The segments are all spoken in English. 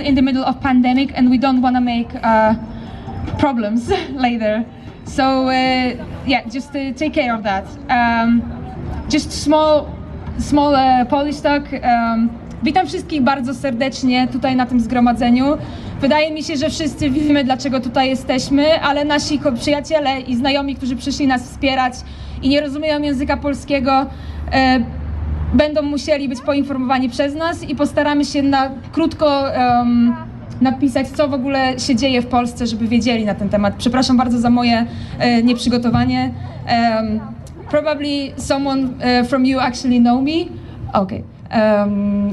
in the middle of pandemic and we don't want to make problems later. So yeah, just take care of that. Just small Polish talk. Witam wszystkich bardzo serdecznie tutaj na tym zgromadzeniu. Wydaje mi się, że wszyscy wiemy, dlaczego tutaj jesteśmy, ale nasi przyjaciele i znajomi, którzy przyszli nas wspierać i nie rozumieją języka polskiego, będą musieli być poinformowani przez nas i postaramy się krótko napisać, co w ogóle się dzieje w Polsce, żeby wiedzieli na ten temat. Przepraszam bardzo za moje nieprzygotowanie. Probably someone from you actually know me. Okay.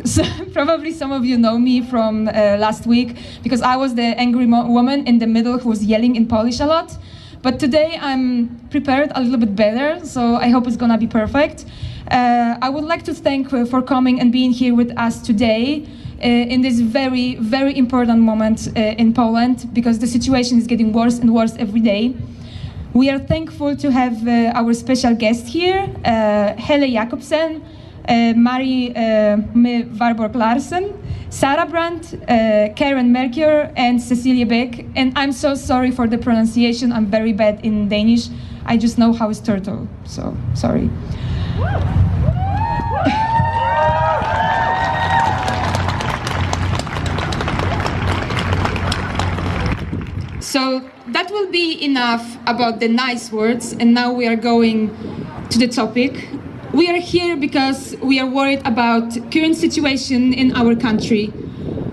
So probably some of you know me from last week because I was the angry woman in the middle who was yelling in Polish a lot. But today I'm prepared a little bit better, so I hope it's gonna be perfect. I would like to thank for coming and being here with us today in this very, very important moment in Poland because the situation is getting worse and worse every day. We are thankful to have our special guest here, Helle Jacobsen, Warborg Larsen, Sara Brandt, Melchior, and Cecilie Beck. And I'm so sorry for the pronunciation. I'm very bad in Danish. I just know how it's turtle, so sorry. So that will be enough about the nice words, and now we are going to the topic. We are here because we are worried about current situation in our country.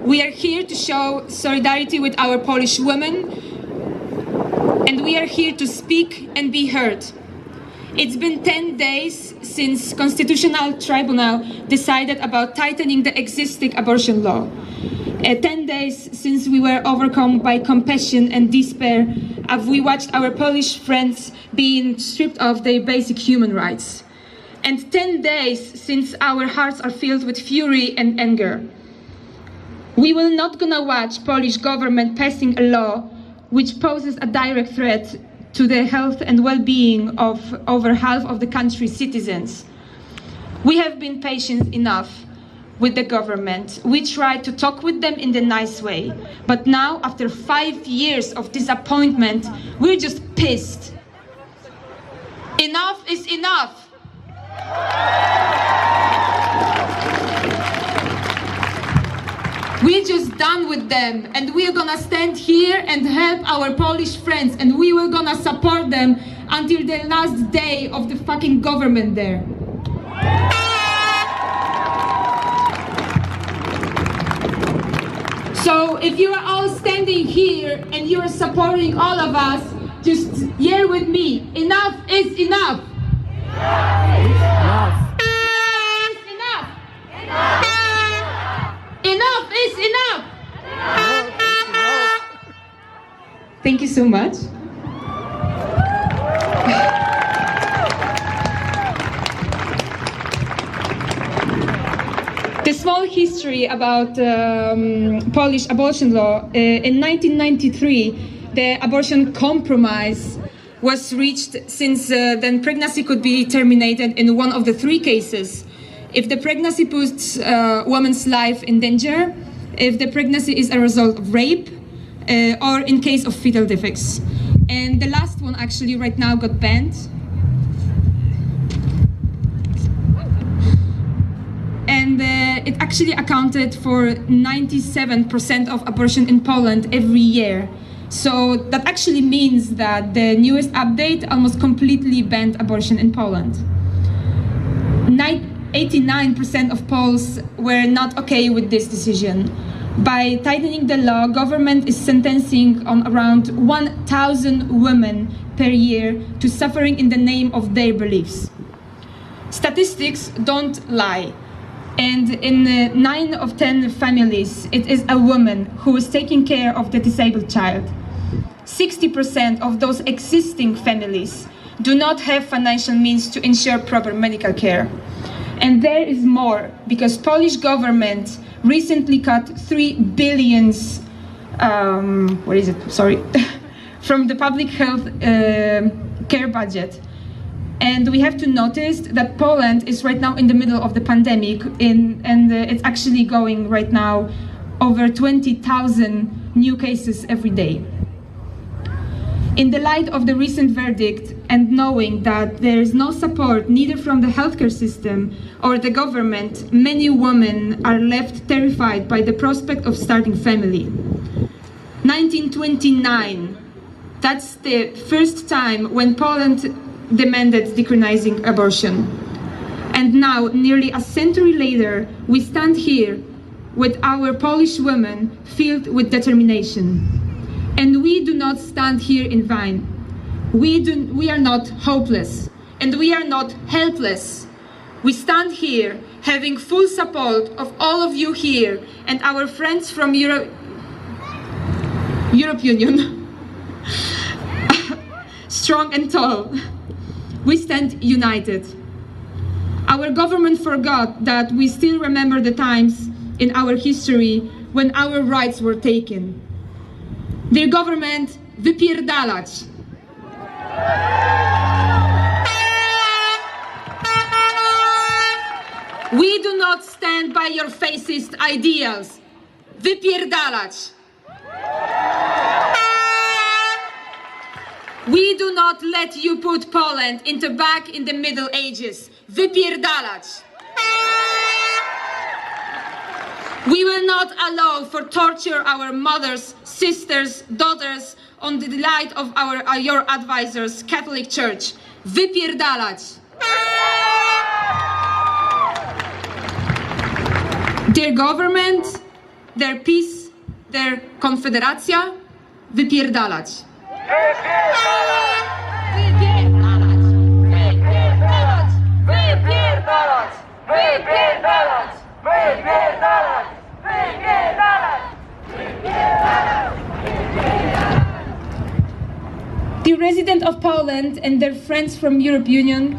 We are here to show solidarity with our Polish women, and we are here to speak and be heard. It's been 10 days since Constitutional Tribunal decided about tightening the existing abortion law. 10 days since we were overcome by compassion and despair as we watched our Polish friends being stripped of their basic human rights. And 10 days since our hearts are filled with fury and anger. We will not gonna watch Polish government passing a law which poses a direct threat to the health and well-being of over half of the country's citizens. We have been patient enough with the government. We tried to talk with them in the nice way. But now, after 5 years of disappointment, we're just pissed. Enough is enough. We're just done with them, and we're gonna stand here and help our Polish friends, and we will gonna support them until the last day of the fucking government there. So if you are all standing here and you are supporting all of us, just yell with me, enough is enough. Enough. Is enough. Enough. Enough is enough. Thank you so much. The small history about Polish abortion law. In 1993, the abortion compromise was reached since then pregnancy could be terminated in one of the 3 cases. If the pregnancy puts a woman's life in danger, if the pregnancy is a result of rape, or in case of fetal defects. And the last one actually right now got banned. And it actually accounted for 97% of abortion in Poland every year. So that actually means that the newest update almost completely banned abortion in Poland. 89% of Poles were not okay with this decision. By tightening the law, government is sentencing on around 1,000 women per year to suffering in the name of their beliefs. Statistics don't lie. And in 9 of 10 families, it is a woman who is taking care of the disabled child. 60% of those existing families do not have financial means to ensure proper medical care. And there is more, because Polish government recently cut 3 billion from the public health care budget. And we have to notice that Poland is right now in the middle of the pandemic, and it's actually going right now over 20,000 new cases every day. In the light of the recent verdict and knowing that there is no support neither from the healthcare system or the government, many women are left terrified by the prospect of starting family. 1929, that's the first time when Poland demanded decriminalizing abortion. And now, nearly a century later, we stand here with our Polish women filled with determination. And we do not stand here in vain. We are not hopeless, and we are not helpless. We stand here having full support of all of you here and our friends from Europe Union. Strong and tall. We stand united. Our government forgot that we still remember the times in our history when our rights were taken. Dear government, wypierdalać. We do not stand by your fascist ideals. Wypierdalać. We do not let you put Poland back in the Middle Ages. Wypierdalać. We will not allow for torture our mothers, sisters, daughters on the delight of your advisors, Catholic Church. Wypierdalać. Their government, their peace, their konfederacja, wypierdalać. Wypierdalać! Wypierdalać! Wypierdalać! Wypierdalać! Wypierdalać! Wypierdalać! Wypierdalać! Wypierdalać! The residents of Poland and their friends from Europe Union,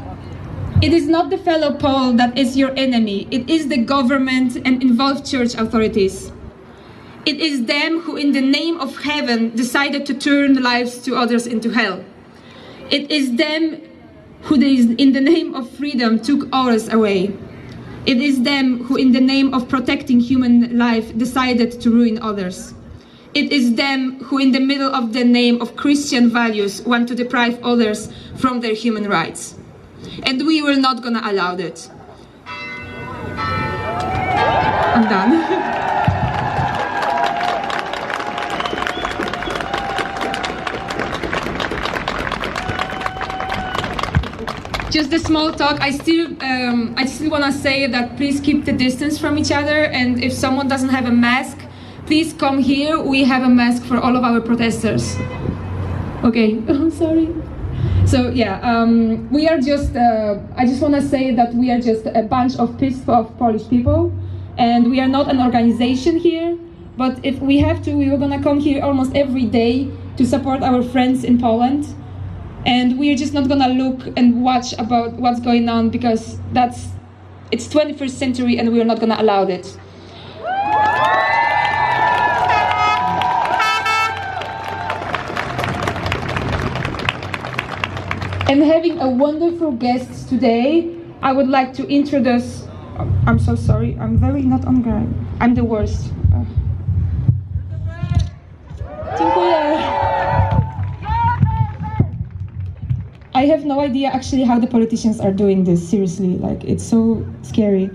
it is not the fellow Pole that is your enemy, it is the government and involved church authorities. It is them who in the name of heaven decided to turn lives to others into hell. It is them who in the name of freedom took ours away. It is them who in the name of protecting human life decided to ruin others. It is them who in the middle of the name of Christian values want to deprive others from their human rights. And we were not gonna allow that. I'm done. Just a small talk. I still want to say that please keep the distance from each other, and if someone doesn't have a mask, please come here. We have a mask for all of our protesters. Okay, I'm sorry. So yeah, we are just. I just want to say that we are just a bunch of pissed off Polish people, and we are not an organization here. But if we have to, we were gonna come here almost every day to support our friends in Poland. And we're just not gonna look and watch about what's going on because it's 21st century and we're not gonna allow it. And having a wonderful guest today, I would like to introduce, I'm so sorry, I'm very not on guard. I'm the worst. Dziękuję. I have no idea actually how the politicians are doing this, seriously, like it's so scary.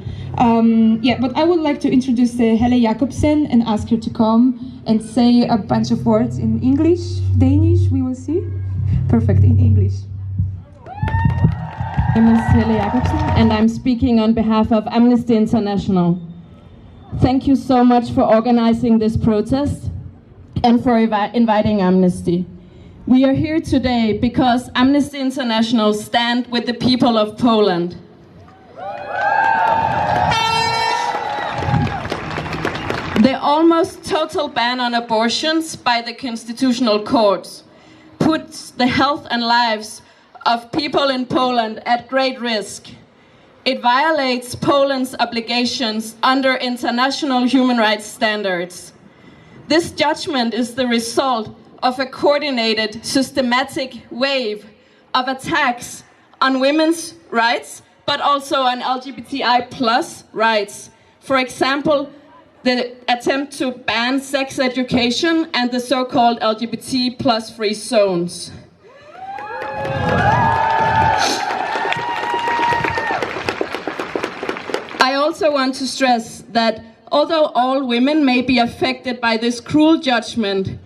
Yeah, but I would like to introduce Helle Jacobsen and ask her to come and say a bunch of words in English, Danish, we will see. Perfect, in English. My name is Helle Jacobsen and I'm speaking on behalf of Amnesty International. Thank you so much for organizing this protest and for inviting Amnesty. We are here today because Amnesty International stand with the people of Poland. The almost total ban on abortions by the constitutional courts puts the health and lives of people in Poland at great risk. It violates Poland's obligations under international human rights standards. This judgment is the result of a coordinated, systematic wave of attacks on women's rights, but also on LGBTI+ rights. For example, the attempt to ban sex education and the so-called LGBT plus free zones. I also want to stress that although all women may be affected by this cruel judgment,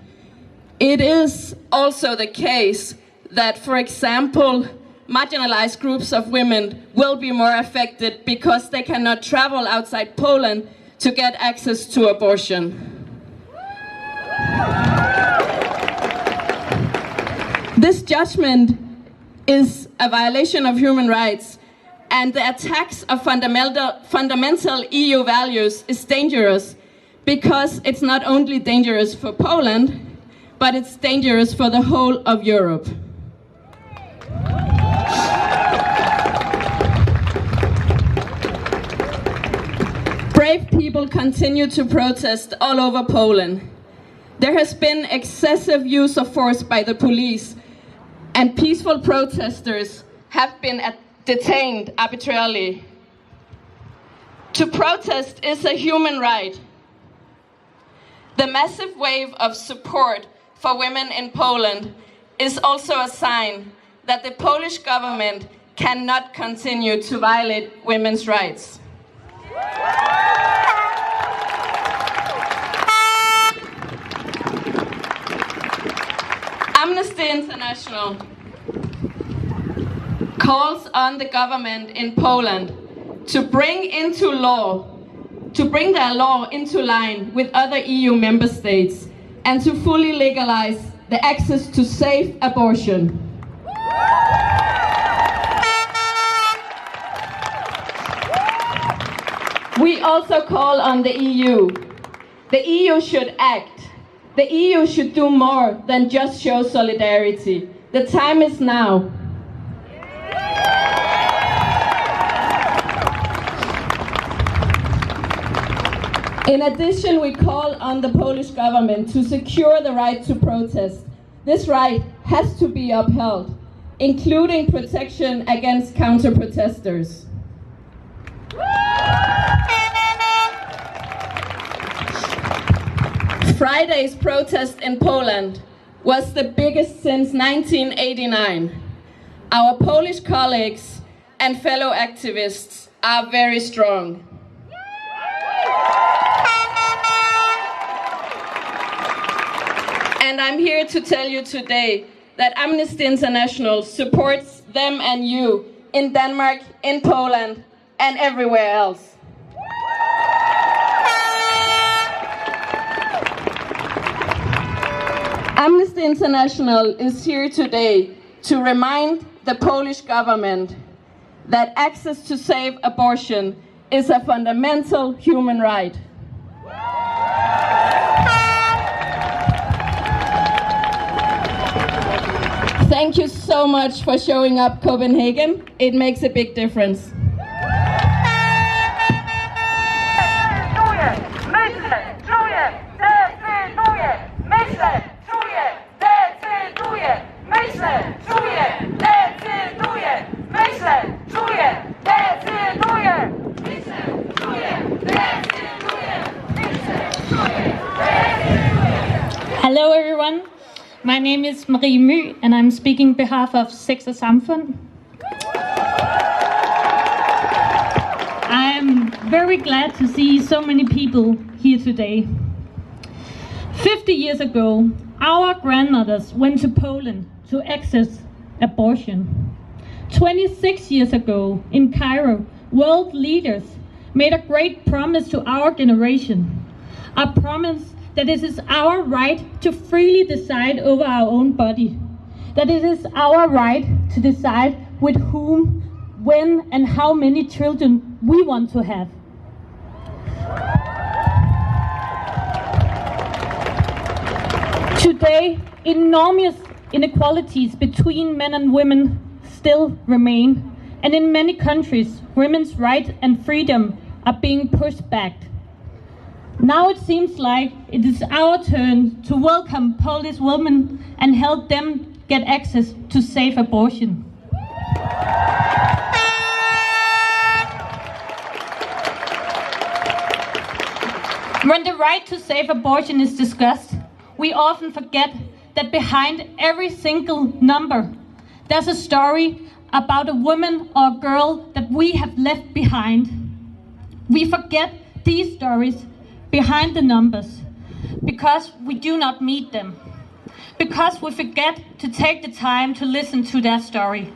it is also the case that, for example, marginalized groups of women will be more affected because they cannot travel outside Poland to get access to abortion. This judgment is a violation of human rights, and the attacks of fundamental EU values is dangerous because it's not only dangerous for Poland, but it's dangerous for the whole of Europe. Brave people continue to protest all over Poland. There has been excessive use of force by the police, and peaceful protesters have been detained arbitrarily. To protest is a human right. The massive wave of support for women in Poland is also a sign that the Polish government cannot continue to violate women's rights. Amnesty International calls on the government in Poland to bring their law into line with other EU member states and to fully legalize the access to safe abortion. We also call on the EU. The EU should act. The EU should do more than just show solidarity. The time is now. In addition, we call on the Polish government to secure the right to protest. This right has to be upheld, including protection against counter-protesters. Friday's protest in Poland was the biggest since 1989. Our Polish colleagues and fellow activists are very strong. And I'm here to tell you today that Amnesty International supports them and you in Denmark, in Poland, and everywhere else. Amnesty International is here today to remind the Polish government that access to safe abortion is a fundamental human right. Thank you so much for showing up, Copenhagen. It makes a big difference. Hello everyone, my name is Marie My and I'm speaking on behalf of Sex og Samfund. I'm very glad to see so many people here today. 50 years ago, our grandmothers went to Poland to access abortion. 26 years ago, in Cairo, world leaders made a great promise to our generation. A promise that it is our right to freely decide over our own body. That it is our right to decide with whom, when and how many children we want to have. Today, enormous inequalities between men and women still remain, and in many countries, women's rights and freedom are being pushed back. Now it seems like it is our turn to welcome Polish women and help them get access to safe abortion. When the right to safe abortion is discussed, we often forget that behind every single number, there's a story about a woman or a girl that we have left behind. We forget these stories behind the numbers because we do not meet them, because we forget to take the time to listen to their story.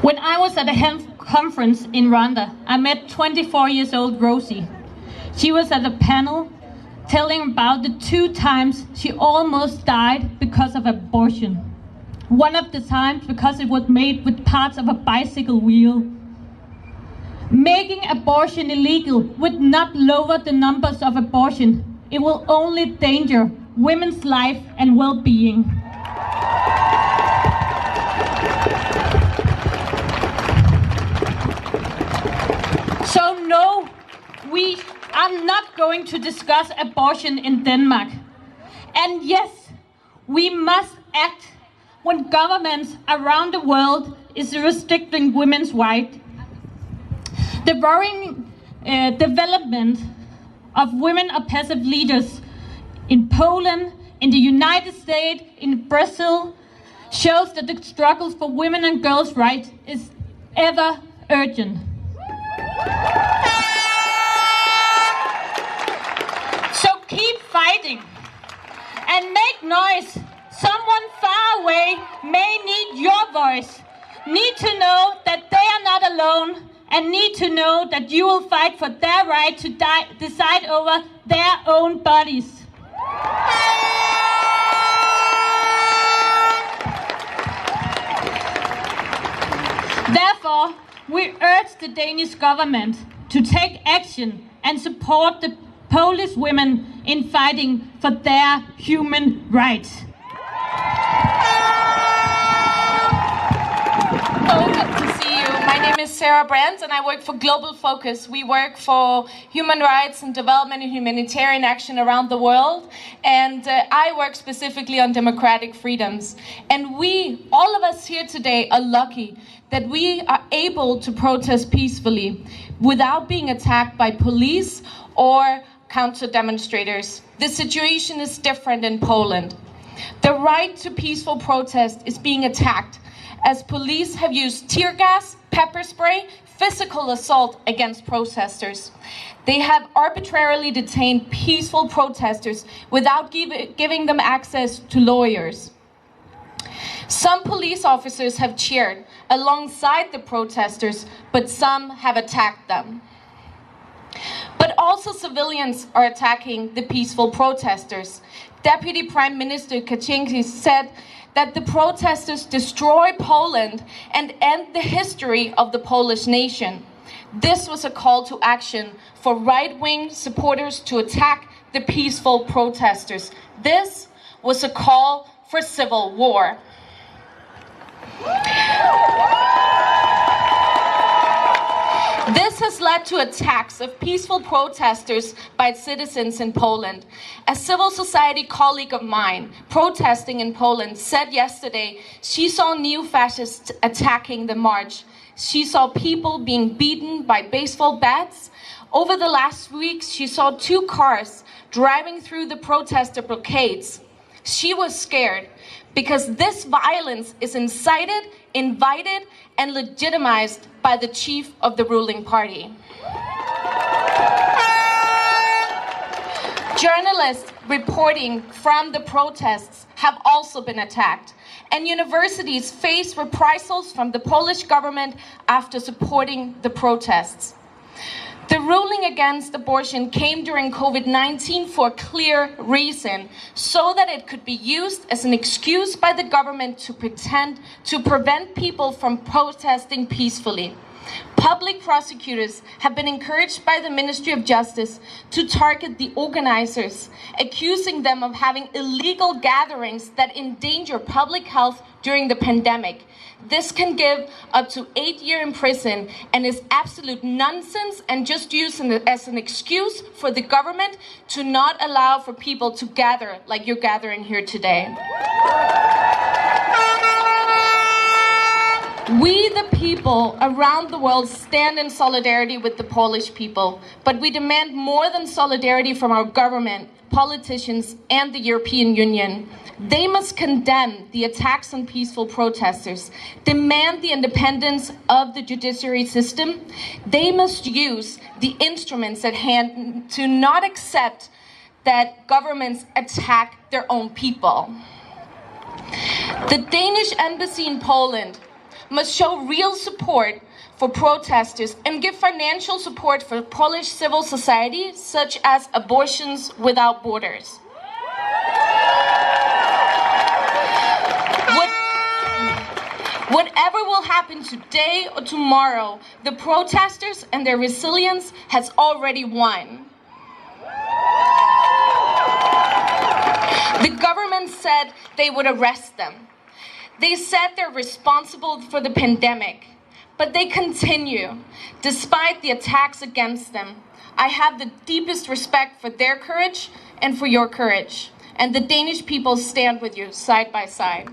When I was at a health conference in Rwanda, I met 24-year-old Rosie. She was at a panel telling about the 2 times she almost died because of abortion. One of the times because it was made with parts of a bicycle wheel. Making abortion illegal would not lower the numbers of abortion. It will only endanger women's life and well-being. So no, we are not going to discuss abortion in Denmark. And yes, we must act when governments around the world is restricting women's rights. The worrying development of women as passive leaders in Poland, in the United States, in Brazil, shows that the struggles for women and girls' rights is ever urgent. So keep fighting and make noise. Someone far away may need your voice, need to know that they are not alone, and need to know that you will fight for their right to decide over their own bodies. Therefore, we urge the Danish government to take action and support the Polish women in fighting for their human rights. Hello, good to see you. My name is Sara Brandt and I work for Global Focus. We work for human rights and development and humanitarian action around the world. And I work specifically on democratic freedoms. And we, all of us here today, are lucky that we are able to protest peacefully without being attacked by police or counter demonstrators. The situation is different in Poland. The right to peaceful protest is being attacked as police have used tear gas, pepper spray, physical assault against protesters. They have arbitrarily detained peaceful protesters without giving them access to lawyers. Some police officers have cheered alongside the protesters, but some have attacked them. But also civilians are attacking the peaceful protesters. Deputy Prime Minister Kaczyński said that the protesters destroy Poland and end the history of the Polish nation. This was a call to action for right-wing supporters to attack the peaceful protesters. This was a call for civil war. This has led to attacks of peaceful protesters by citizens in Poland. A civil society colleague of mine protesting in Poland said yesterday she saw new fascists attacking the march. She saw people being beaten by baseball bats. Over the last weeks, she saw 2 cars driving through the protester blockades. She was scared because this violence is incited, invited, and legitimized by the chief of the ruling party. Journalists reporting from the protests have also been attacked, and universities face reprisals from the Polish government after supporting the protests. The ruling against abortion came during COVID-19 for a clear reason, so that it could be used as an excuse by the government to prevent people from protesting peacefully. Public prosecutors have been encouraged by the Ministry of Justice to target the organizers, accusing them of having illegal gatherings that endanger public health during the pandemic. This can give up to 8 years in prison and is absolute nonsense and just used as an excuse for the government to not allow for people to gather like you're gathering here today. We, the people around the world, stand in solidarity with the Polish people, but we demand more than solidarity from our government, politicians, and the European Union. They must condemn the attacks on peaceful protesters, demand the independence of the judiciary system. They must use the instruments at hand to not accept that governments attack their own people. The Danish embassy in Poland must show real support for protesters and give financial support for Polish civil society, such as Abortions Without Borders. Whatever will happen today or tomorrow, the protesters and their resilience has already won. The government said they would arrest them. They said they're responsible for the pandemic, but they continue, despite the attacks against them. I have the deepest respect for their courage and for your courage, and the Danish people stand with you side by side.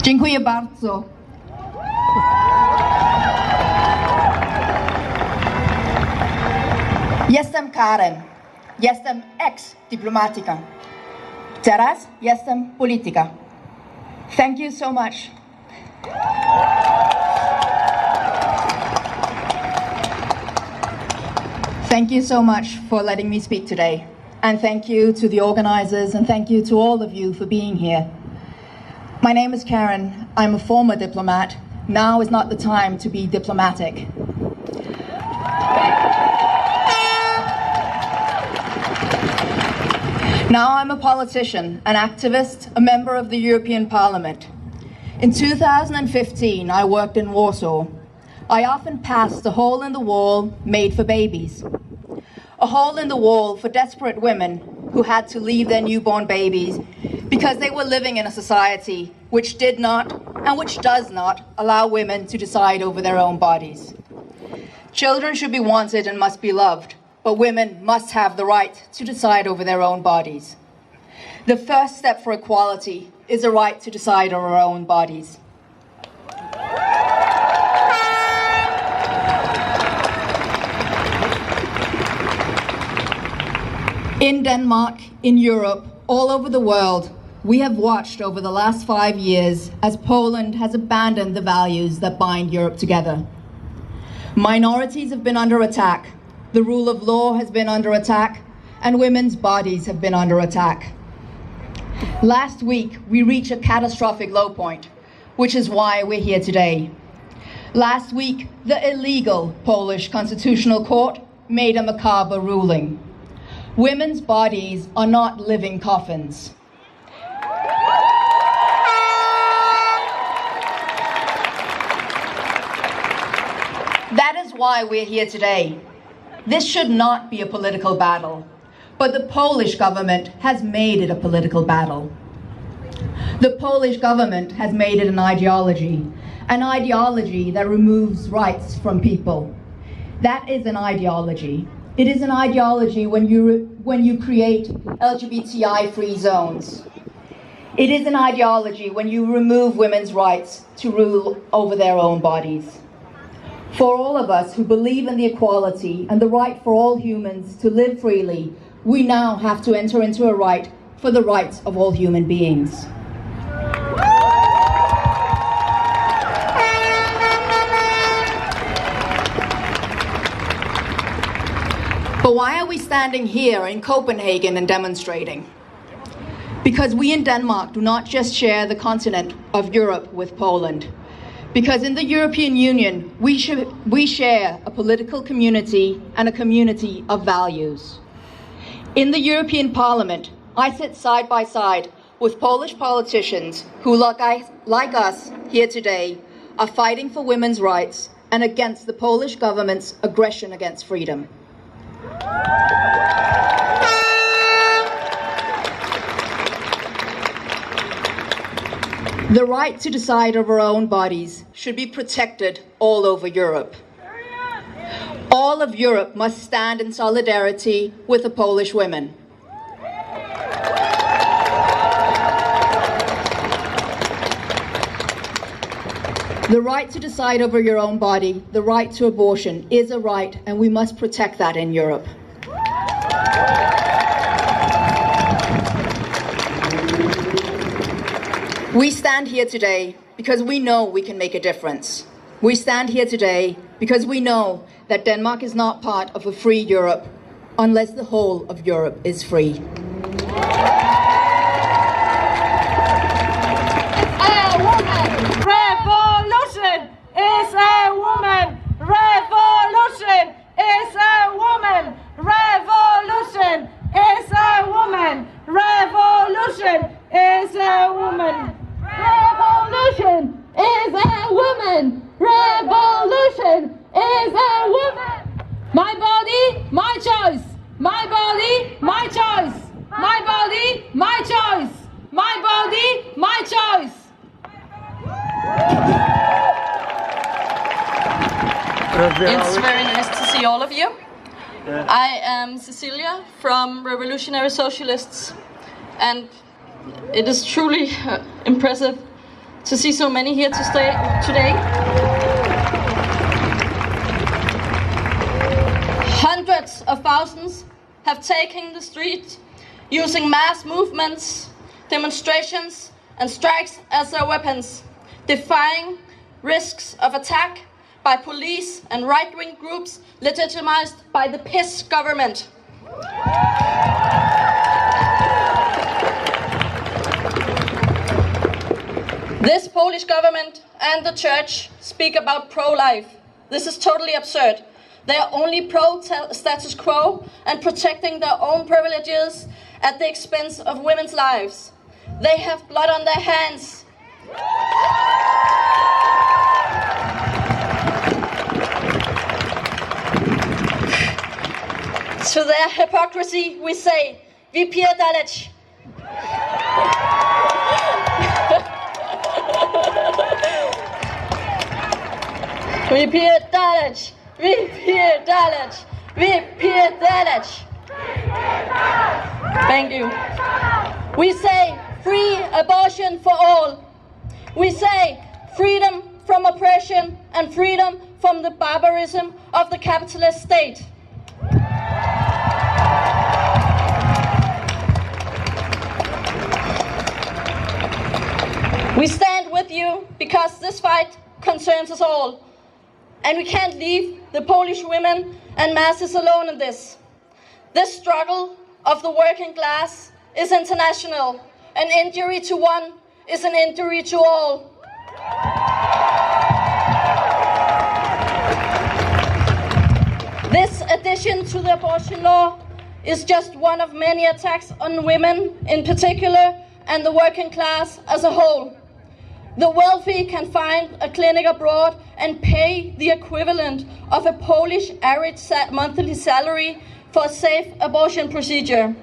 Dziękuję bardzo. Jestem Karen. Jestem ex-dyplomatka. Teraz jestem polityka. Thank you so much. Thank you so much for letting me speak today. And thank you to the organizers, and thank you to all of you for being here. My name is Karen. I'm a former diplomat. Now is not the time to be diplomatic. Now I'm a politician, an activist, a member of the European Parliament. In 2015, I worked in Warsaw. I often passed a hole in the wall made for babies. A hole in the wall for desperate women who had to leave their newborn babies because they were living in a society which did not and which does not allow women to decide over their own bodies. Children should be wanted and must be loved, but women must have the right to decide over their own bodies. The first step for equality is a right to decide over our own bodies. In Denmark, in Europe, all over the world, we have watched over the last 5 years as Poland has abandoned the values that bind Europe together. Minorities have been under attack, the rule of law has been under attack, and women's bodies have been under attack. Last week, we reached a catastrophic low point, which is why we're here today. Last week, the illegal Polish Constitutional Court made a macabre ruling. Women's bodies are not living coffins. That is why we're here today. This should not be a political battle, but the Polish government has made it a political battle. The Polish government has made it an ideology that removes rights from people. That is an ideology. It is an ideology when you create LGBTI-free zones. It is an ideology when you remove women's rights to rule over their own bodies. For all of us who believe in the equality and the right for all humans to live freely, we now have to enter into a right for the rights of all human beings. But why are we standing here in Copenhagen and demonstrating? Because we in Denmark do not just share the continent of Europe with Poland. Because in the European Union, we share a political community and a community of values. In the European Parliament, I sit side by side with Polish politicians who, like us here today, are fighting for women's rights and against the Polish government's aggression against freedom. The right to decide over our own bodies should be protected all over Europe. All of Europe must stand in solidarity with the Polish women. The right to decide over your own body, the right to abortion, is a right, and we must protect that in Europe. We stand here today because we know we can make a difference. We stand here today because we know that Denmark is not part of a free Europe unless the whole of Europe is free. Revolution is a woman. Revolution is a woman. Revolution is a woman. Revolution is a woman. Revolution is a woman. Revolution is a woman. My body, my choice. My body, my choice. My body, my choice. My body, my choice. It's very nice to see all of you. I am Cecilia from Revolutionary Socialists, and it is truly impressive to see so many here today. Hundreds of thousands have taken the street using mass movements, demonstrations and strikes as their weapons, defying risks of attack by police and right-wing groups legitimized by the PiS government. This Polish government and the church speak about pro-life. This is totally absurd. They are only pro-status quo and protecting their own privileges at the expense of women's lives. They have blood on their hands. To their hypocrisy, we say, "Vi pierdalec." Vi pierdalec. Vi pierdalec. Vi pierdalec. Thank you. We say free abortion for all. We say freedom from oppression and freedom from the barbarism of the capitalist state. We stand with you because this fight concerns us all. And we can't leave the Polish women and masses alone in this. This struggle of the working class is international. An injury to one is an injury to all. This addition to the abortion law is just one of many attacks on women in particular and the working class as a whole. The wealthy can find a clinic abroad and pay the equivalent of a Polish average monthly salary for a safe abortion procedure.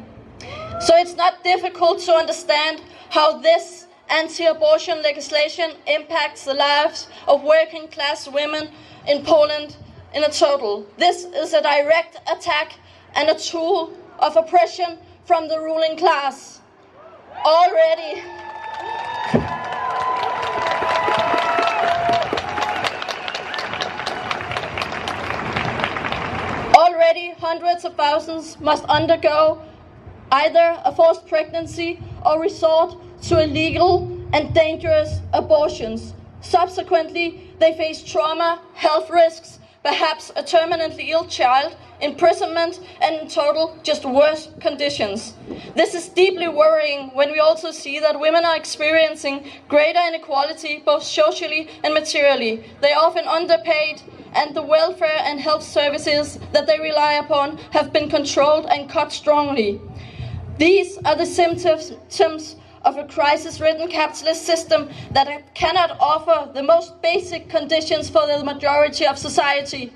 So it's not difficult to understand how this anti-abortion legislation impacts the lives of working class women in Poland in a total. This is a direct attack and a tool of oppression from the ruling class. Already hundreds of thousands must undergo either a forced pregnancy or resort to illegal and dangerous abortions. Subsequently, they face trauma, health risks, perhaps a terminally ill child, imprisonment, and in total, just worse conditions. This is deeply worrying when we also see that women are experiencing greater inequality, both socially and materially. They are often underpaid, and the welfare and health services that they rely upon have been controlled and cut strongly. These are the symptoms of a crisis-ridden capitalist system that cannot offer the most basic conditions for the majority of society.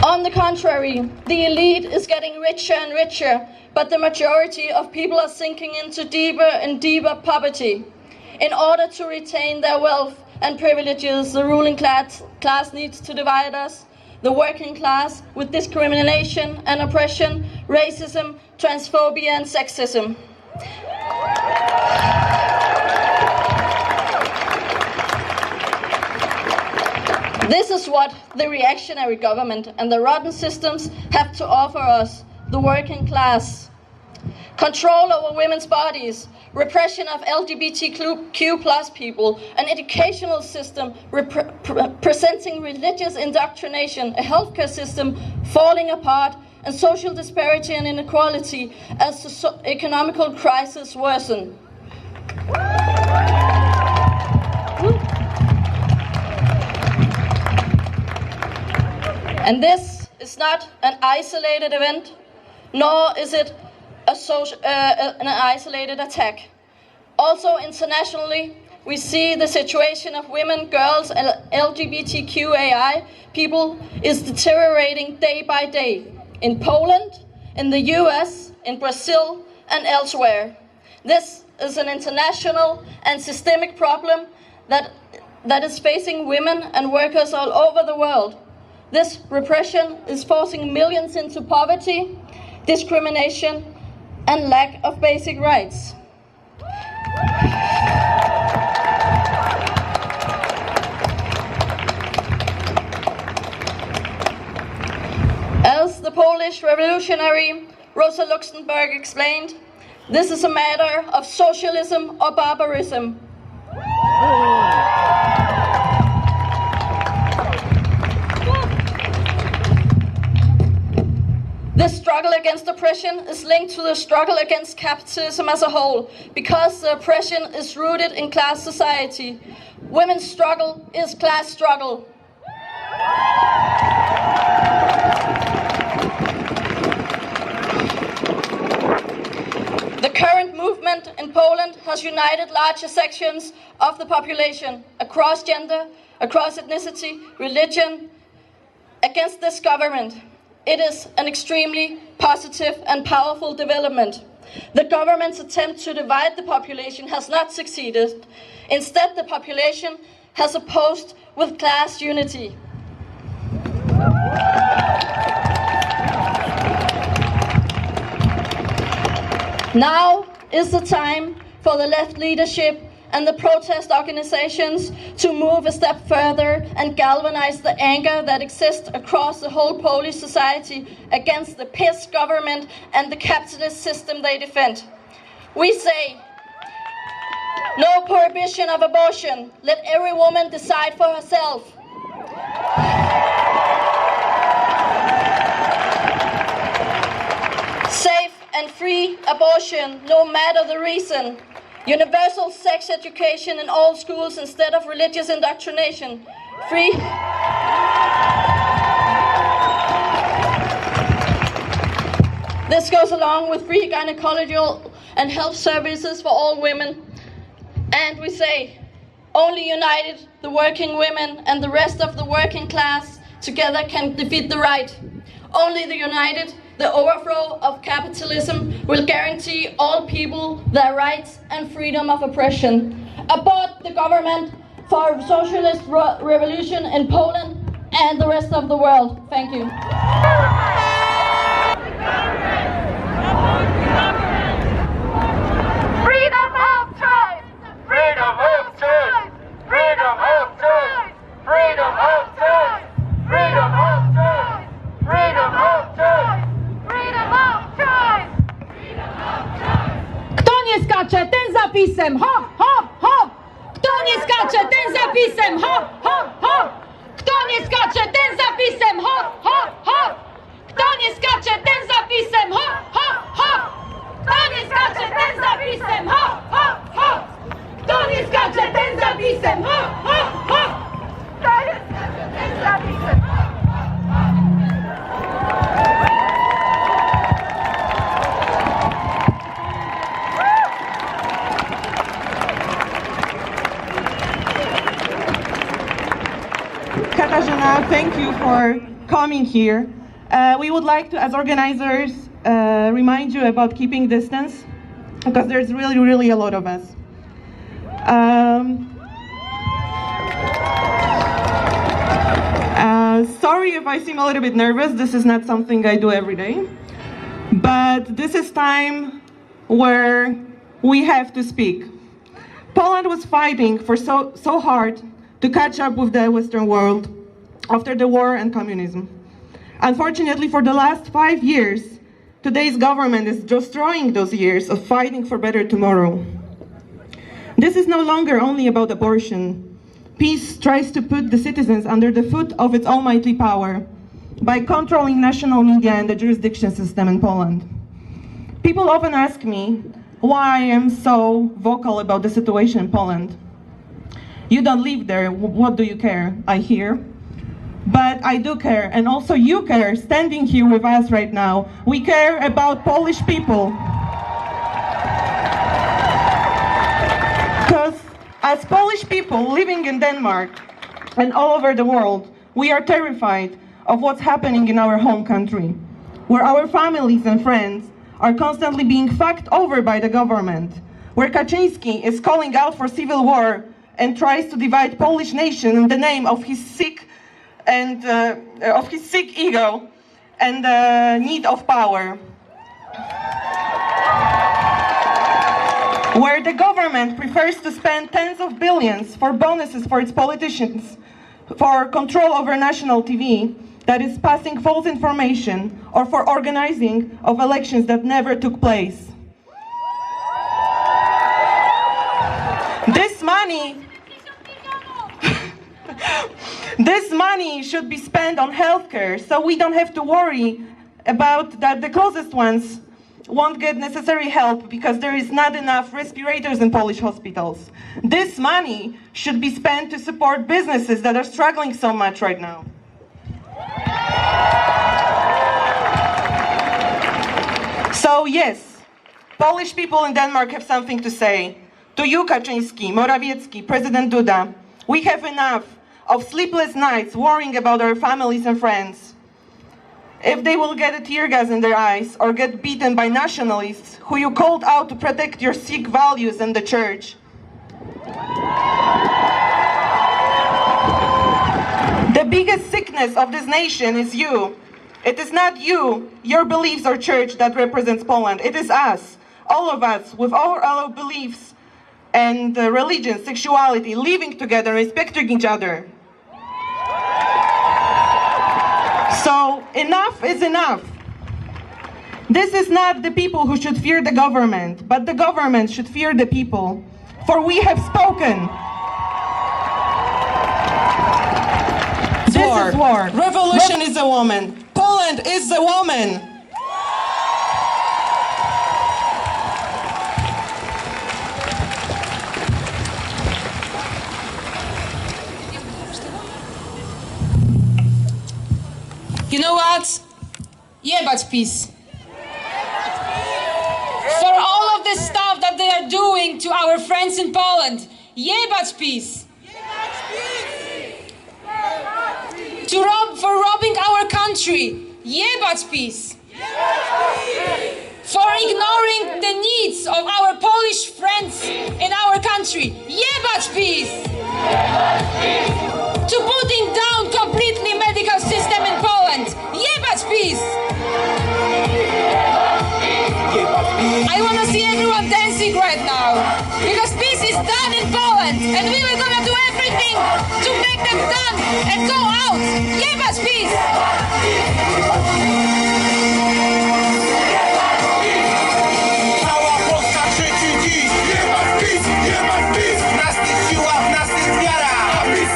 On the contrary, the elite is getting richer and richer, but the majority of people are sinking into deeper and deeper poverty. In order to retain their wealth and privileges, the ruling class needs to divide us, the working class, with discrimination and oppression, racism, transphobia and sexism. This is what the reactionary government and the rotten systems have to offer us, the working class. Control over women's bodies, repression of LGBTQ plus people, an educational system presenting religious indoctrination, a healthcare system falling apart, and social disparity and inequality as the economical crisis worsen. And this is not an isolated event, nor is it an isolated attack. Also internationally, we see the situation of women, girls, and LGBTQAI people is deteriorating day by day. In Poland, in the US, in Brazil, and elsewhere. This is an international and systemic problem that is facing women and workers all over the world. This repression is forcing millions into poverty, discrimination, and lack of basic rights. As the Polish revolutionary Rosa Luxemburg explained, this is a matter of socialism or barbarism. This struggle against oppression is linked to the struggle against capitalism as a whole, because the oppression is rooted in class society. Women's struggle is class struggle. The current movement in Poland has united larger sections of the population across gender, across ethnicity, religion, against this government. It is an extremely positive and powerful development. The government's attempt to divide the population has not succeeded. Instead, the population has opposed with class unity. Now is the time for the left leadership and the protest organizations to move a step further and galvanize the anger that exists across the whole Polish society against the PiS government and the capitalist system they defend. We say, no prohibition of abortion. Let every woman decide for herself. Safe and free abortion, no matter the reason. Universal sex education in all schools instead of religious indoctrination. Free. This goes along with free gynecological and health services for all women. And we say, only united, the working women and the rest of the working class together can defeat the right. Only the united, the overthrow of capitalism will guarantee all people their rights and freedom of oppression. Abort the government for a socialist revolution in Poland and the rest of the world. Thank you. Freedom of choice! Freedom of choice! Freedom of choice! Freedom of choice! Freedom of choice! Freedom of choice! Freedom of choice! Freedom of choice! Kto nie skacze, ten zapisem, hop, hop, hop! Kto nie skacze, ten zapisem, hop, hop, hop! Kto nie skacze, ten zapisem, hop, hop, hop! Kto nie skacze, ten zapisem, hop, hop, hop! Kto nie skacze, ten zapisem, hop, hop, hop! Kto nie skacze, ten zapisem, hop, hop, hop! Kto nie skacze, ten zapisem, hop, hop, hop! Katarzyna, thank you for coming here. We would like to, as organizers, remind you about keeping distance, because there's really a lot of us. Sorry if I seem a little bit nervous. This is not something I do every day. But this is time where we have to speak. Poland was fighting for so hard to catch up with the Western world after the war and communism. Unfortunately, for the last 5 years, today's government is destroying those years of fighting for better tomorrow. This is no longer only about abortion. Peace tries to put the citizens under the foot of its almighty power by controlling national media and the jurisdiction system in Poland. People often ask me why I am so vocal about the situation in Poland. You don't live there, what do you care? I hear. But I do care, and also you care, standing here with us right now. We care about Polish people. Because as Polish people living in Denmark and all over the world, we are terrified of what's happening in our home country, where our families and friends are constantly being fucked over by the government, where Kaczyński is calling out for civil war and tries to divide Polish nation in the name of his sick ego and need of power. Where the government prefers to spend tens of billions for bonuses for its politicians, for control over national TV that is passing false information, or for organizing of elections that never took place. This money should be spent on healthcare, so we don't have to worry about that the closest ones won't get necessary help because there is not enough respirators in Polish hospitals. This money should be spent to support businesses that are struggling so much right now. So yes, Polish people in Denmark have something to say. To you, Kaczyński, Morawiecki, President Duda, we have enough of sleepless nights worrying about our families and friends. If they will get a tear gas in their eyes or get beaten by nationalists who you called out to protect your Sikh values and the church. The biggest sickness of this nation is you. It is not you, your beliefs or church that represents Poland. It is us, all of us, with all our beliefs and religion, sexuality, living together, respecting each other. So enough is enough. This is not the people who should fear the government, but the government should fear the people. For we have spoken. This is war. Revolution is a woman. Poland is a woman. You know what? Jebać PiS. For all of this stuff that they are doing to our friends in Poland, jebać PiS. For robbing our country, jebać PiS. For ignoring the needs of our Polish friends in our country, jebać PiS. To putting down completely medical system in Poland, jebać PiS. I want to see everyone dancing right now, because peace is done in Poland, and we were gonna do everything to make them done and go out. Jebać PiS. Cała Polska krzyczy dziś. Jebać PiS, jebać PiS. W nas jest siła, w nas jest wiara. A PiS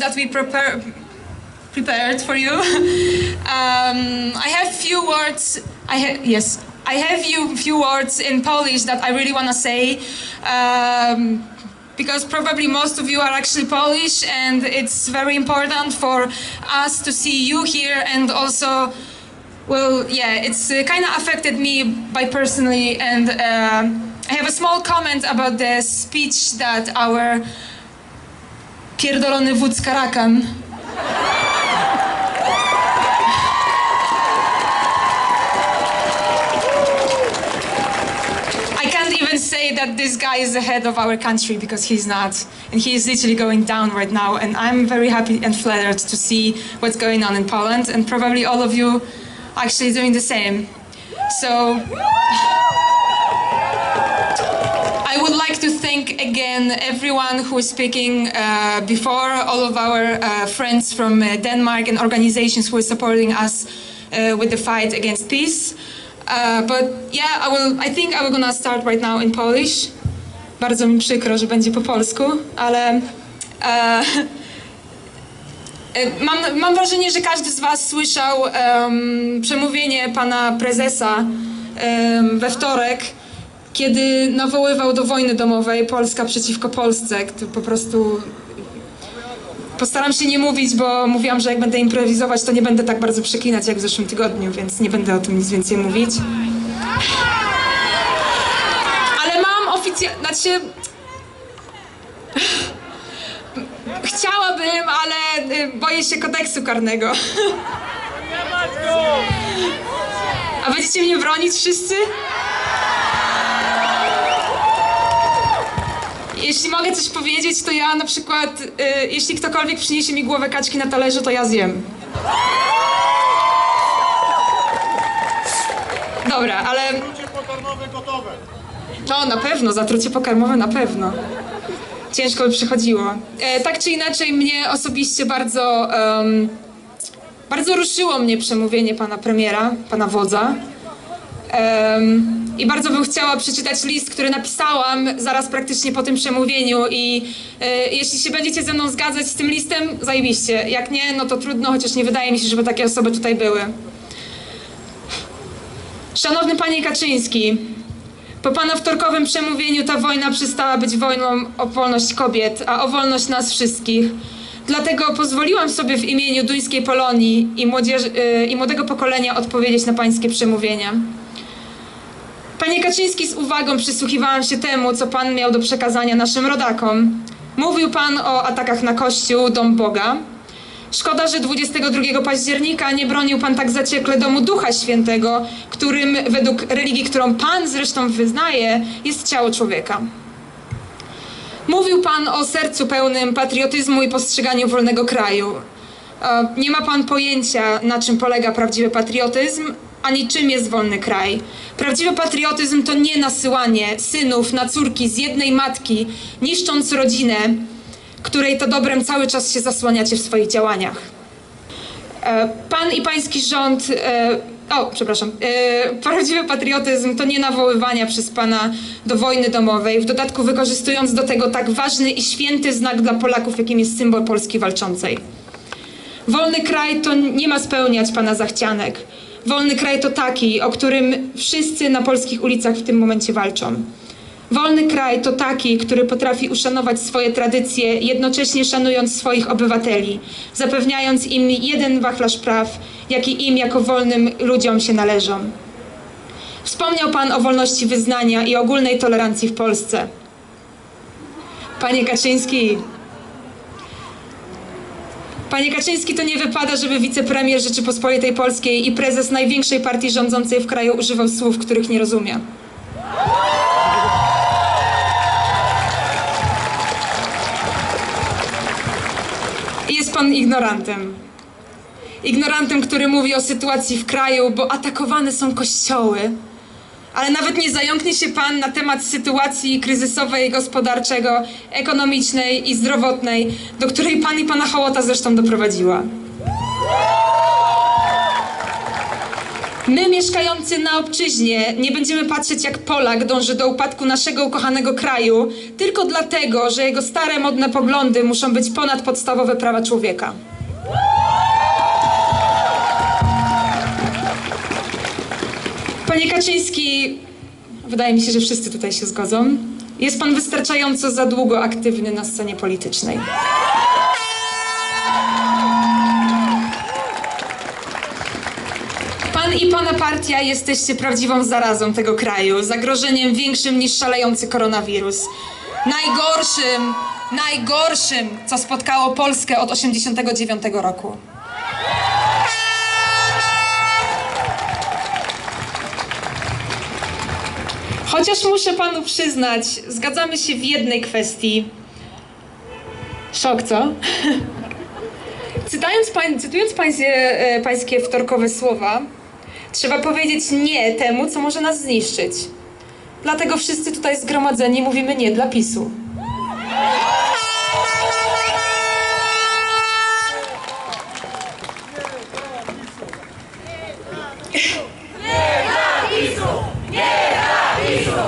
that we prepared for you. I have few words. I have few words in Polish that I really want to say, because probably most of you are actually Polish, and it's very important for us to see you here, and also, well, yeah, it's kind of affected me by personally, and I have a small comment about the speech that our pierdolony wódz Karakan even say that this guy is the head of our country, because he's not, and he is literally going down right now, and I'm very happy and flattered to see what's going on in Poland, and probably all of you actually doing the same. So I would like to thank again everyone who is speaking before, all of our friends from Denmark and organizations who are supporting us with the fight against peace. But yeah, I think I will gonna start right now in Polish. Bardzo mi przykro, że będzie po polsku, ale mam wrażenie, że każdy z was słyszał przemówienie pana prezesa we wtorek, kiedy nawoływał do wojny domowej Polska przeciwko Polsce. To po prostu postaram się nie mówić, bo mówiłam, że jak będę improwizować, to nie będę tak bardzo przeklinać jak w zeszłym tygodniu, więc nie będę o tym nic więcej mówić. Ale mam oficjalnie... Znaczy... Chciałabym, ale boję się kodeksu karnego. A będziecie mnie bronić wszyscy? Jeśli mogę coś powiedzieć, to ja na przykład, jeśli ktokolwiek przyniesie mi głowę kaczki na talerzu, to ja zjem. Dobra, ale... Zatrucie pokarmowe gotowe. No, na pewno, zatrucie pokarmowe na pewno. Ciężko by przychodziło. Tak czy inaczej, mnie osobiście bardzo ruszyło mnie przemówienie pana premiera, pana wodza. I bardzo bym chciała przeczytać list, który napisałam zaraz praktycznie po tym przemówieniu i jeśli się będziecie ze mną zgadzać z tym listem, zajebiście. Jak nie, no to trudno, chociaż nie wydaje mi się, żeby takie osoby tutaj były. Szanowny panie Kaczyński, po pana wtorkowym przemówieniu ta wojna przestała być wojną o wolność kobiet, a o wolność nas wszystkich. Dlatego pozwoliłam sobie w imieniu duńskiej Polonii i młodego pokolenia odpowiedzieć na pańskie przemówienia. Panie Kaczyński, z uwagą przysłuchiwałam się temu, co pan miał do przekazania naszym rodakom. Mówił pan o atakach na Kościół, dom Boga. Szkoda, że 22 października nie bronił pan tak zaciekle domu Ducha Świętego, którym według religii, którą pan zresztą wyznaje, jest ciało człowieka. Mówił pan o sercu pełnym patriotyzmu i postrzeganiu wolnego kraju. Nie ma pan pojęcia, na czym polega prawdziwy patriotyzm, ani czym jest wolny kraj. Prawdziwy patriotyzm to nie nasyłanie synów na córki z jednej matki, niszcząc rodzinę, której to dobrem cały czas się zasłaniacie w swoich działaniach. Pan i pański rząd... Prawdziwy patriotyzm to nie nawoływania przez pana do wojny domowej, w dodatku wykorzystując do tego tak ważny i święty znak dla Polaków, jakim jest symbol Polski walczącej. Wolny kraj to nie ma spełniać pana zachcianek. Wolny kraj to taki, o którym wszyscy na polskich ulicach w tym momencie walczą. Wolny kraj to taki, który potrafi uszanować swoje tradycje, jednocześnie szanując swoich obywateli, zapewniając im jeden wachlarz praw, jaki im jako wolnym ludziom się należą. Wspomniał pan o wolności wyznania i ogólnej tolerancji w Polsce. Panie Kaczyński, to nie wypada, żeby wicepremier Rzeczypospolitej Polskiej i prezes największej partii rządzącej w kraju używał słów, których nie rozumie. Jest pan ignorantem. Ignorantem, który mówi o sytuacji w kraju, bo atakowane są kościoły. Ale nawet nie zająknie się pan na temat sytuacji kryzysowej, gospodarczego, ekonomicznej i zdrowotnej, do której pan i pana hołota zresztą doprowadziła. My, mieszkający na obczyźnie, nie będziemy patrzeć, jak Polak dąży do upadku naszego ukochanego kraju tylko dlatego, że jego stare, modne poglądy muszą być ponad podstawowe prawa człowieka. Panie Kaczyński, wydaje mi się, że wszyscy tutaj się zgodzą, jest pan wystarczająco za długo aktywny na scenie politycznej. Pan i pana partia jesteście prawdziwą zarazą tego kraju, zagrożeniem większym niż szalejący koronawirus. Najgorszym, co spotkało Polskę od 1989 roku. Chociaż muszę panu przyznać, zgadzamy się w jednej kwestii. Szok, co? Cytując pańskie wtorkowe słowa, trzeba powiedzieć nie temu, co może nas zniszczyć. Dlatego wszyscy tutaj zgromadzeni mówimy nie dla PiS-u. Nie dla PiS-u! Nie dla PiS-u!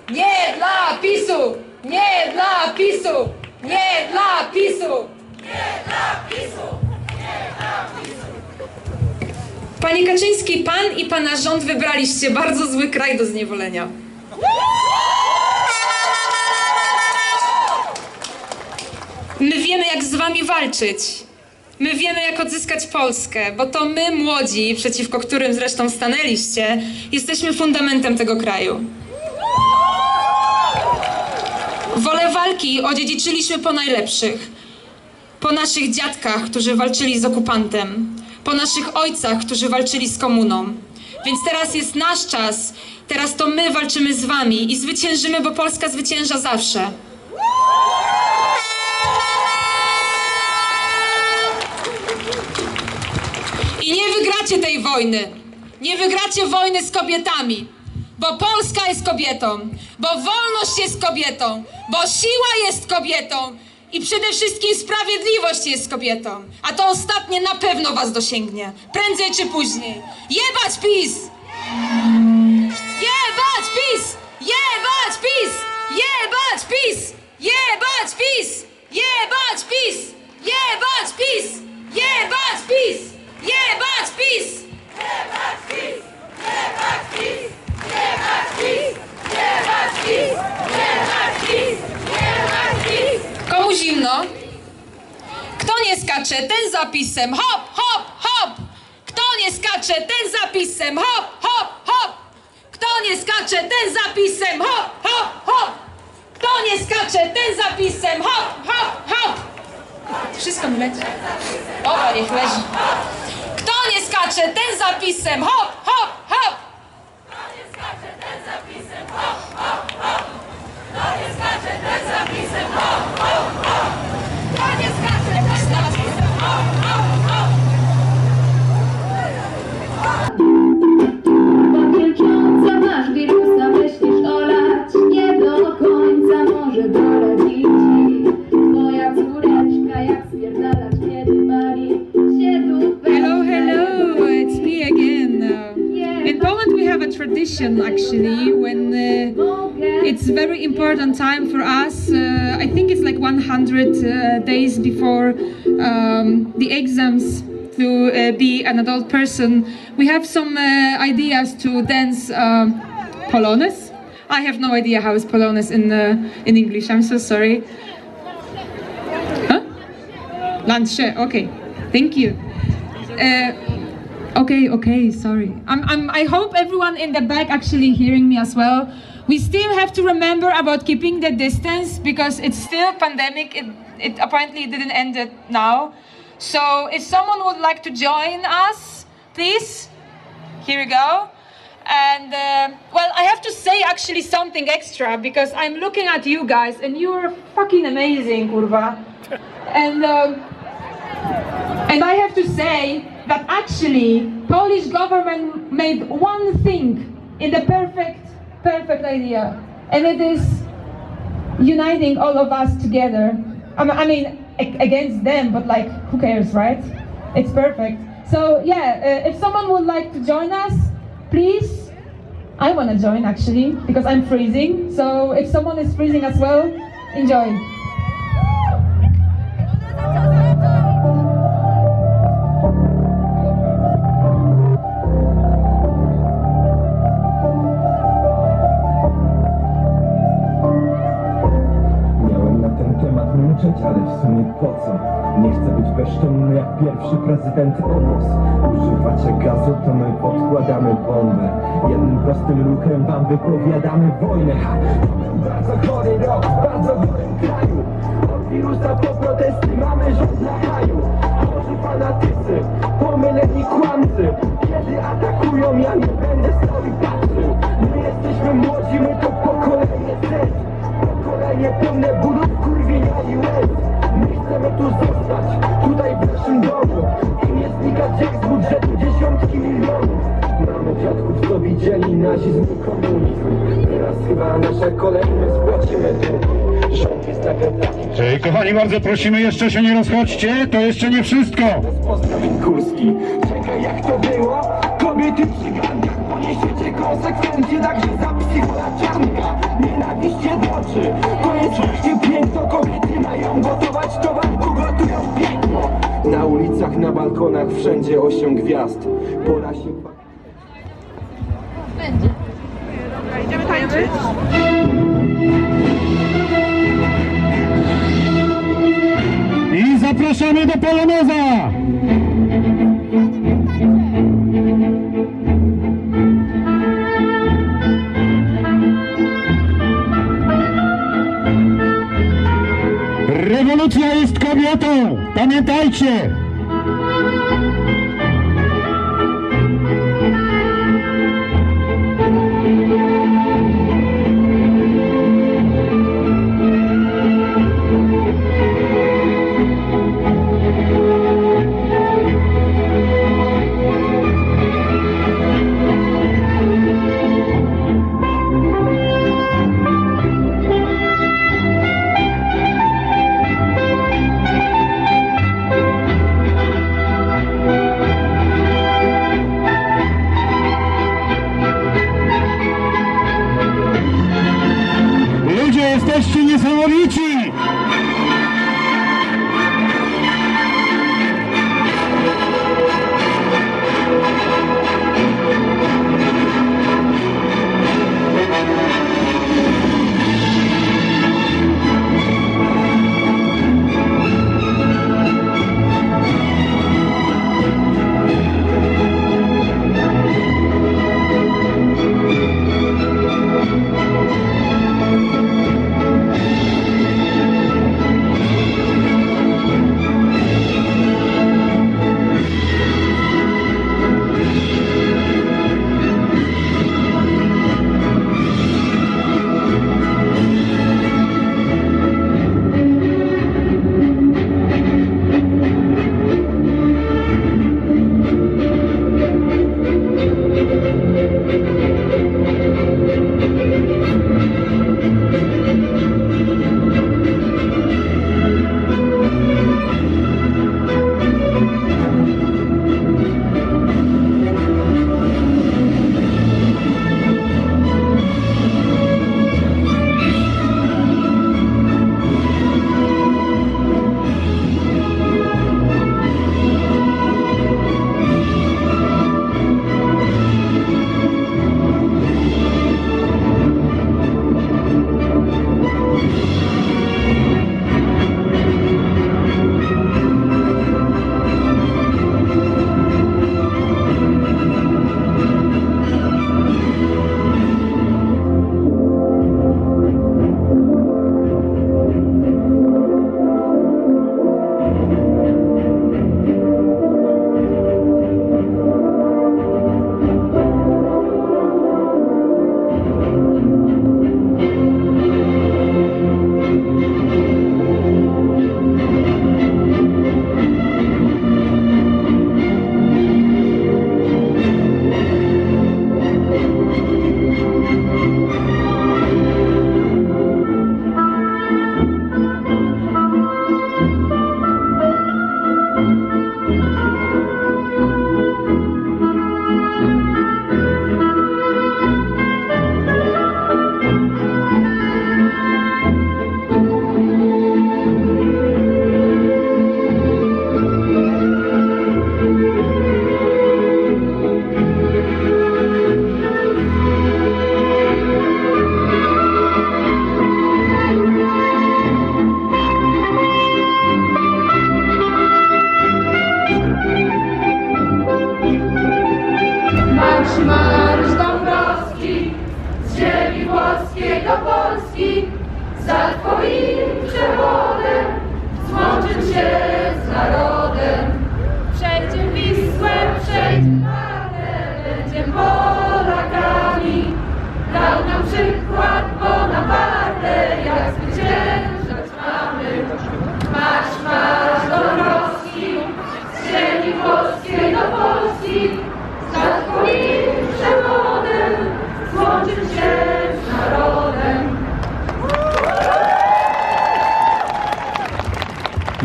Nie dla PiS-u! Nie dla PiS-u! Nie dla PiS-u! Nie dla PiS-u! Panie Kaczyński, pan i pana rząd wybraliście bardzo zły kraj do zniewolenia. My wiemy, jak z wami walczyć. My wiemy, jak odzyskać Polskę, bo to my, młodzi, przeciwko którym zresztą stanęliście, jesteśmy fundamentem tego kraju. Wolę walki odziedziczyliśmy po najlepszych. Po naszych dziadkach, którzy walczyli z okupantem. Po naszych ojcach, którzy walczyli z komuną. Więc teraz jest nasz czas. Teraz to my walczymy z wami i zwyciężymy, bo Polska zwycięża zawsze. I nie wygracie tej wojny. Nie wygracie wojny z kobietami. Bo Polska jest kobietą. Bo wolność jest kobietą. Bo siła jest kobietą. I przede wszystkim sprawiedliwość jest kobietą. A to ostatnie na pewno was dosięgnie. Prędzej czy później. Jebać PiS! Jebać PiS! Jebać PiS! Jebać PiS! Jebać PiS! Jebać PiS! Jebać PiS! Jebać PiS! Jebać PiS! Jebać PiS! Jebać PiS! Jebać PiS! Jebać PiS! Jebać PiS! Jebać PiS! Komu zimno? Kto nie skacze, ten zapisem. Hop, hop, hop! Kto nie skacze, ten zapisem. Hop, hop, hop! Kto nie skacze, ten zapisem. Hop, hop, hop! Kto nie skacze, ten zapisem. Hop, hop, hop! Wszystko mi leci. Dobra, niech leży. Kto nie skacze, ten zapisem. Hop, hop, hop! Kto nie skacze, ten zapisem. Hop, hop, hop! Kto nie skacze, ten zapisem. Hop, hop, hop! Kto nie skacze, ten zapisem. Hop, hop, hop! Walcząca masz wirusa, myślisz olać. Nie do końca może doradzić ci twoja córeczka, jak spierdalać, kiedy bali się dupę. Hello, it's me again. In Poland we have a tradition actually when it's a very important time for us. I think it's like 100 days before the exams to be an adult person. We have some ideas to dance Polones. I have no idea how is Polones in English. I'm so sorry. Huh? Landsze. Okay. Thank you. Okay, sorry. I hope everyone in the back actually hearing me as well. We still have to remember about keeping the distance because it's still pandemic. It apparently didn't end it now. So if someone would like to join us, please, here we go. And well, I have to say actually something extra because I'm looking at you guys and you're fucking amazing, kurwa. And I have to say that actually Polish government made one thing in the perfect idea, and it is uniting all of us together. I mean, against them, but like, who cares, right? It's perfect. So yeah, if someone would like to join us, please. I want to join actually because I'm freezing. So if someone is freezing as well, enjoy. Ale w sumie po co? Nie chcę być bezczelny jak pierwszy prezydent obóz. Używacie gazu, to my podkładamy bombę. Jednym prostym ruchem wam wypowiadamy wojnę. Ha! To był bardzo chory rok w bardzo chorym kraju. Od wirusa po protesty mamy rząd na kraju. Chorzy fanatycy, pomyleni kłamcy. Kiedy atakują, ja nie będę stał i patrzył. My jesteśmy młodzi, my to pokolenie Z. Pokolenie pełne bólu, kurwienia i łez. My chcemy tu zostać, tutaj w naszym domu. I nie znikać jak z budżetu dziesiątki milionów. Mamy dziadków, co widzieli nazizm i komunizm. Teraz chyba nasza kolej, my spłacimy długi. Rząd jest na gębach. Kochani, bardzo prosimy, jeszcze się nie rozchodźcie, to jeszcze nie wszystko. Pozdrowień Kurski. Czekaj, jak to było? Kobiety przy gankach poniesiecie konsekwencje, także za psycholaczanka. Nienawiść się toczy, to jest właśnie piękno. Kobiety mają gotować towar, ugotują piękno. Na ulicach, na balkonach, wszędzie 8 gwiazd. Pora się... Będzie. Idziemy tańczyć? I zapraszamy do Polonoza! Rewolucja jest kobietą! Pamiętajcie!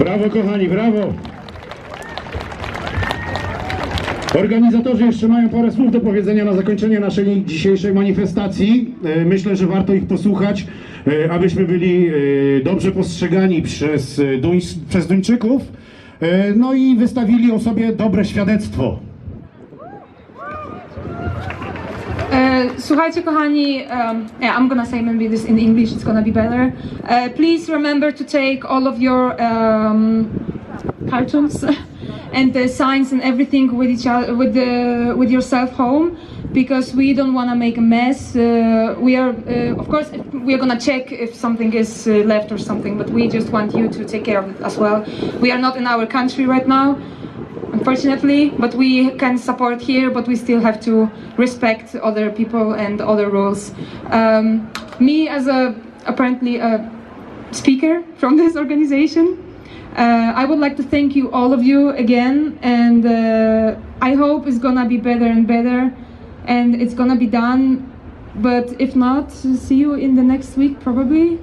Brawo kochani, brawo! Organizatorzy jeszcze mają parę słów do powiedzenia na zakończenie naszej dzisiejszej manifestacji. Myślę, że warto ich posłuchać, abyśmy byli dobrze postrzegani przez Duńczyków, no i wystawili o sobie dobre świadectwo. Słuchajcie kochani, yeah, I'm gonna say maybe this in English, it's gonna be better. Please remember to take all of your cartoons and the signs and everything with each other, with yourself home, because we don't want to make a mess. We are, of course, we're gonna check if something is left or something, but we just want you to take care of it as well. We are not in our country right now, unfortunately, but we can support here, but we still have to respect other people and other rules. Me as apparently a speaker from this organization, I would like to thank you, all of you, again, and I hope it's gonna be better and better, and it's gonna be done, but if not, see you in the next week, probably.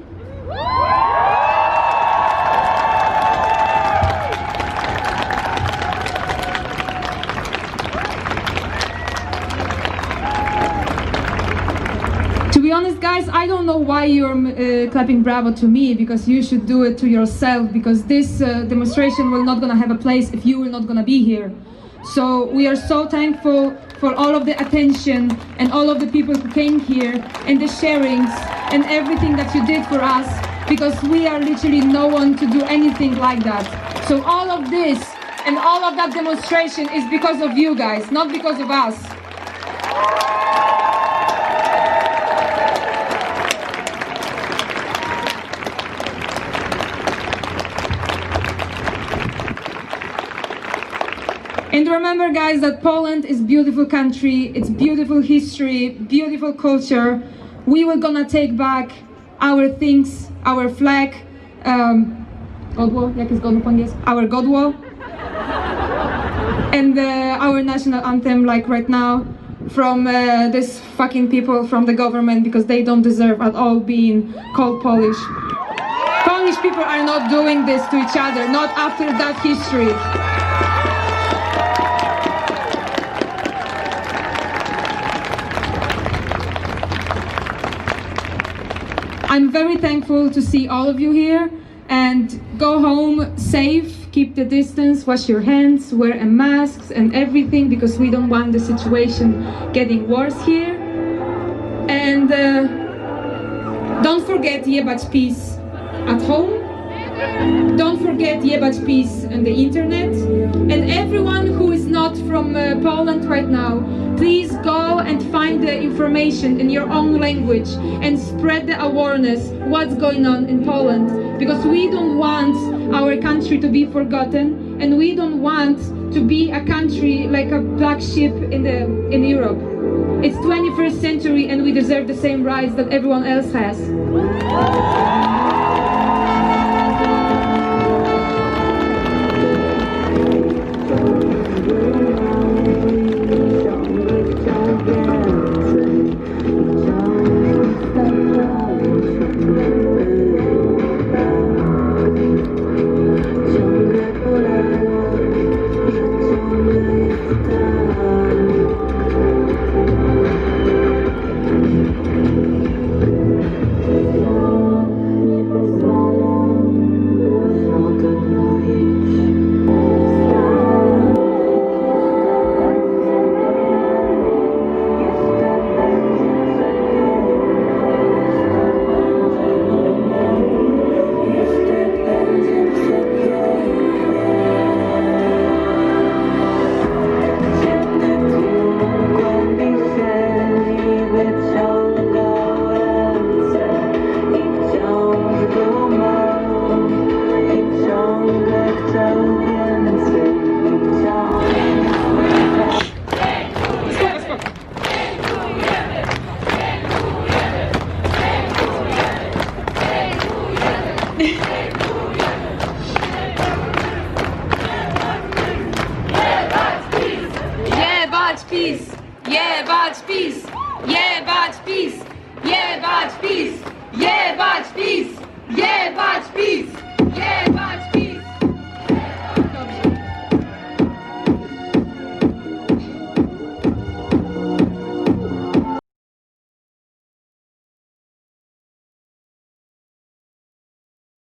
To be honest, guys, I don't know why you're clapping bravo to me, because you should do it to yourself, because this demonstration will not gonna have a place if you will not gonna be here. So we are so thankful for all of the attention and all of the people who came here and the sharings and everything that you did for us, because we are literally no one to do anything like that. So all of this and all of that demonstration is because of you guys, not because of us. And remember, guys, that Poland is a beautiful country, it's beautiful history, beautiful culture. We were gonna take back our things, our flag, godło, jak jest godło po angielsku? Our godło, and our national anthem, like right now, from this fucking people from the government, because they don't deserve at all being called Polish. Polish people are not doing this to each other, not after that history. I'm very thankful to see all of you here, and go home safe, keep the distance, wash your hands, wear a mask and everything, because we don't want the situation getting worse here. And don't forget jebać peace at home. Don't forget jebać peace on the internet. And everyone who is not from Poland right now, please go and find the information in your own language and spread the awareness what's going on in Poland, because we don't want our country to be forgotten, and we don't want to be a country like a black sheep in Europe. It's 21st century and we deserve the same rights that everyone else has.